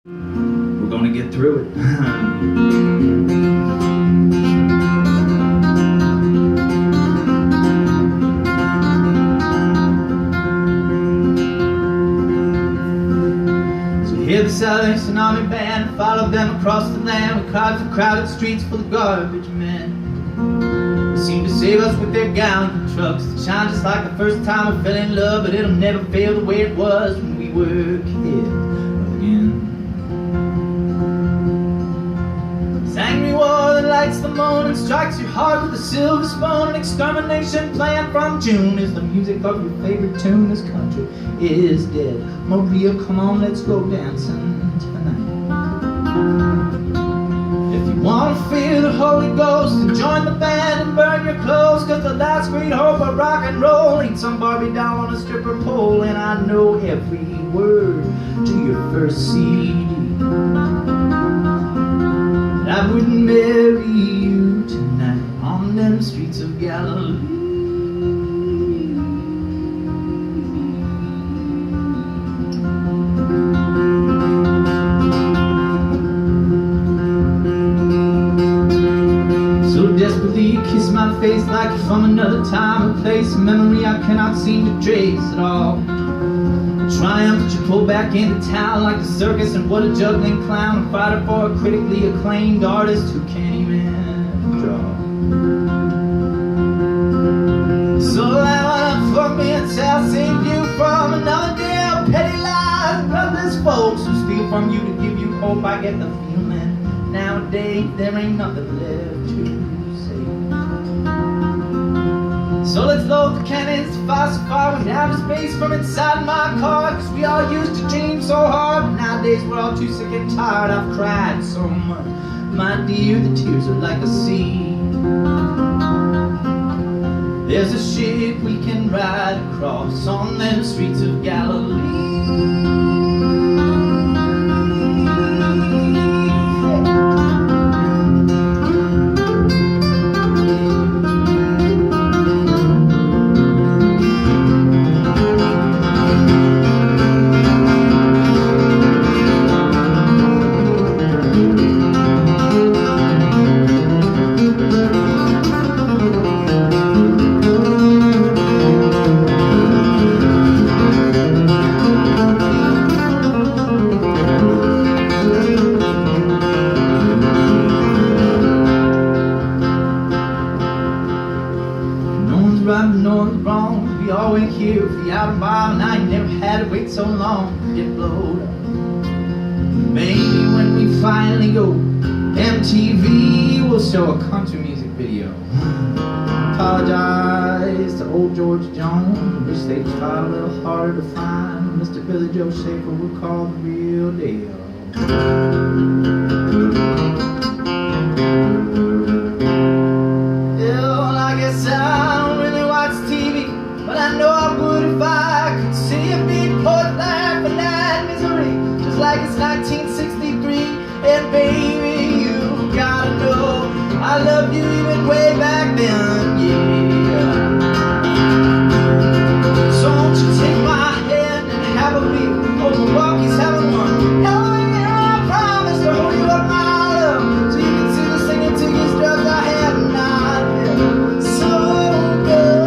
We're gonna get through it. Hear the Salvation Army band, followed them across the land. We cried for crowded streets full of garbage men. They seem to save us with their gallant trucks that shine just like the first time we fell in love, but it'll never fail the way it was when we were kids again. This angry war that lights the moon and strikes your heart with a silver spoon. An extermination plan from June is the music of your favorite tune. This country is dead. Maria, come on, let's go dancing tonight. If you want to feel the Holy Ghost, then join the band and burn your clothes, cause the last great hope of rock and roll ain't some Barbie doll on a stripper pole. And I know every word to your first CD. And I wouldn't marry you tonight on them streets of Galilee. Kiss my face like you're from another time and place, a memory I cannot seem to trace at all. A triumph that you pull back into town like the circus, and what a juggling clown, a fighter for a critically acclaimed artist who can't even draw. So I wanna fuck me and say I'll save you from another day of petty lies, brothers, folks who steal from you to give you hope. I get the feeling nowadays there ain't nothing left to. So let's load the cannons to fire so far we'd have a space from inside my car, cause we all used to dream so hard, but nowadays we're all too sick and tired. I've cried so much, my dear, the tears are like the sea. There's a ship we can ride across on them streets of Galilee. We all wait here for the out of mile, and I ain't never had to wait so long to get blowed up. Maybe when we finally go, MTV will show a country music video. Apologize to old George Jones, wish they'd try a little harder to find Mr. Billy Joe Schaefer would call the real deal. I know I would if I could see a big port laughing at misery, just like it's 1963. And baby, you gotta know I loved you even way back then, yeah. So won't you take my hand and have a beer? Oh, Milwaukee's having one. Hell yeah, I promise to hold you up, my love, so you can see the singing tickets drugs I had tonight, yeah. So good.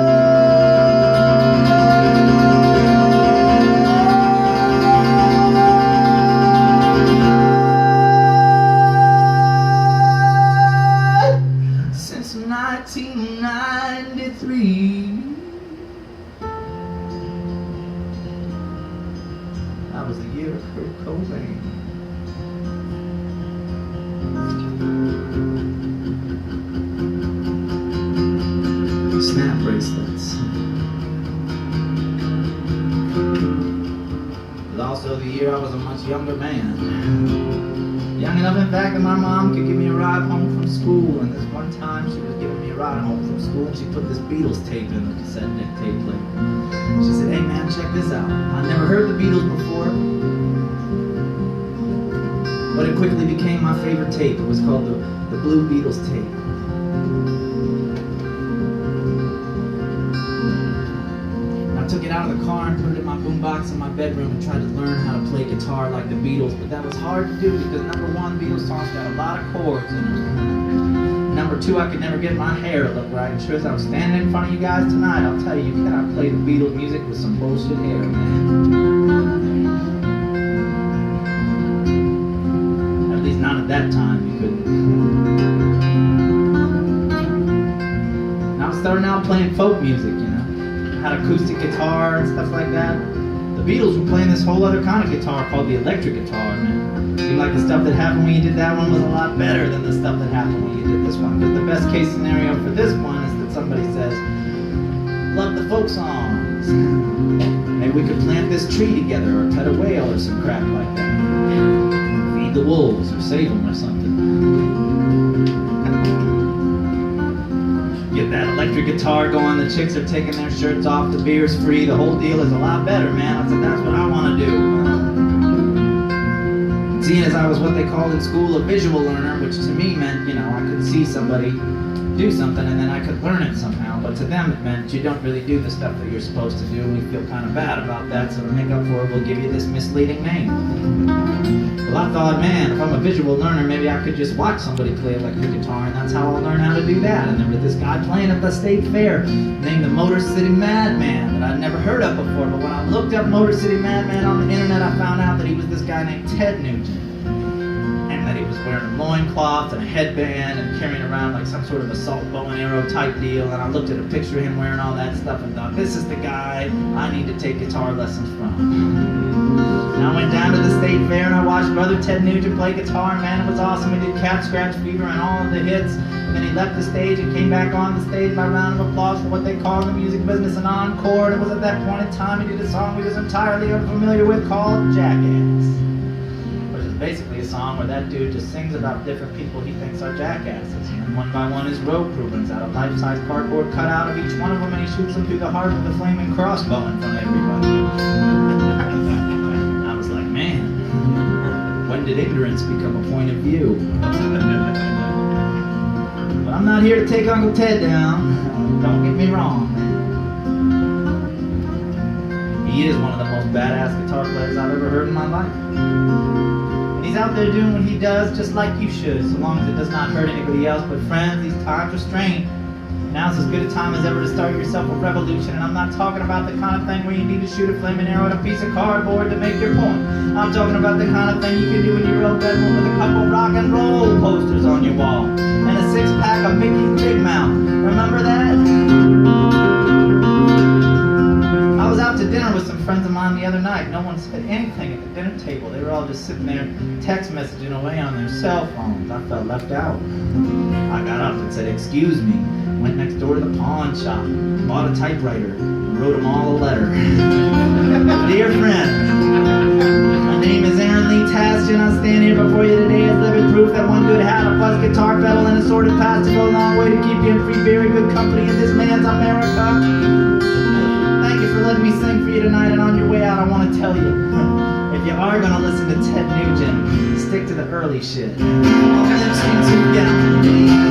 Since 1993, that was the year of Kurt Cobain. Snap bracelets. It was also the year I was a much younger man. Young enough, in fact, that my mom could give me a ride home from school. And this one time she was giving me a ride home from school, and she put this Beatles tape in the cassette deck tape player. She said, "Hey man, check this out. I never heard the Beatles before, but it quickly became my favorite tape. It was called the Blue Beatles tape." I took it out of the car and put it in my boombox. boombox in my bedroom and tried to learn how to play guitar like the Beatles, but that was hard to do because number one, Beatles songs got a lot of chords in them. Number two, I could never get my hair to look right. And sure as I'm standing in front of you guys tonight, I'll tell you, you cannot play the Beatles music with some bullshit hair, man. At least not at that time, you couldn't. And I was starting out playing folk music, you know. Had acoustic guitar and stuff like that. The Beatles were playing this whole other kind of guitar called the electric guitar, man. Seemed like the stuff that happened when you did that one was a lot better than the stuff that happened when you did this one. Because the best case scenario for this one is that somebody says, love the folk songs. Maybe we could plant this tree together or pet a whale or some crap like that. Feed the wolves or save them or something. Get that electric guitar going, the chicks are taking their shirts off, the beer's free, the whole deal is a lot better, man. I said, that's what I want to do. Seeing as I was what they called in school a visual learner, which to me meant, you know, I could see somebody do something and then I could learn it somehow, but to them it meant you don't really do the stuff that you're supposed to do, and we feel kind of bad about that, so to make up for it, we'll give you this misleading name. Well, I thought, man, if I'm a visual learner, maybe I could just watch somebody play electric guitar, and that's how I'll learn how to do that. And there was this guy playing at the state fair named the Motor City Madman that I'd never heard of before, but when I looked up Motor City Madman on the internet, I found out that he was this guy named Ted Nugent. That he was wearing a loincloth and a headband and carrying around like some sort of assault bow and arrow type deal, and I looked at a picture of him wearing all that stuff and thought, this is the guy I need to take guitar lessons from. And I went down to the state fair and I watched Brother Ted Nugent play guitar, and man, it was awesome. He did Cat Scratch Fever and all of the hits, and then he left the stage and came back on the stage by round of applause for what they call in the music business an encore, and it was at that point in time he did a song we was entirely unfamiliar with called Jackass. Basically a song where that dude just sings about different people he thinks are jackasses. And one by one his road crew brings out a life-size cardboard cutout of each one of them, and he shoots them through the heart with a flaming crossbow in front of everybody. I was like, man, when did ignorance become a point of view? But I'm not here to take Uncle Ted down. Don't get me wrong. He is one of the most badass guitar players I've ever heard in my life. He's out there doing what he does just like you should, so long as it does not hurt anybody else. But friends, these times are strange. Now's as good a time as ever to start yourself a revolution, and I'm not talking about the kind of thing where you need to shoot a flaming arrow at a piece of cardboard to make your point. I'm talking about the kind of thing you can do in your own bedroom with a couple rock and roll posters on your wall and a six-pack of Mickey's Big Mouth. Remember that? I was out to dinner with some friends of mine the other night. No one said anything at the dinner table. They were all just sitting there text messaging away on their cell phones. I felt left out. I got up and said, excuse me. Went next door to the pawn shop, bought a typewriter, and wrote them all a letter. Dear friend, my name is Aaron Lee Tasjan. I stand here before you today as living proof that one good hat, a fuzz guitar pedal, and a sorted pass to go a long way to keep you in free, very good company in this man's America. Thank you for letting me sing for you tonight, and on your way out I want to tell you, if you are going to listen to Ted Nugent, stick to the early shit. Listening to Galilee.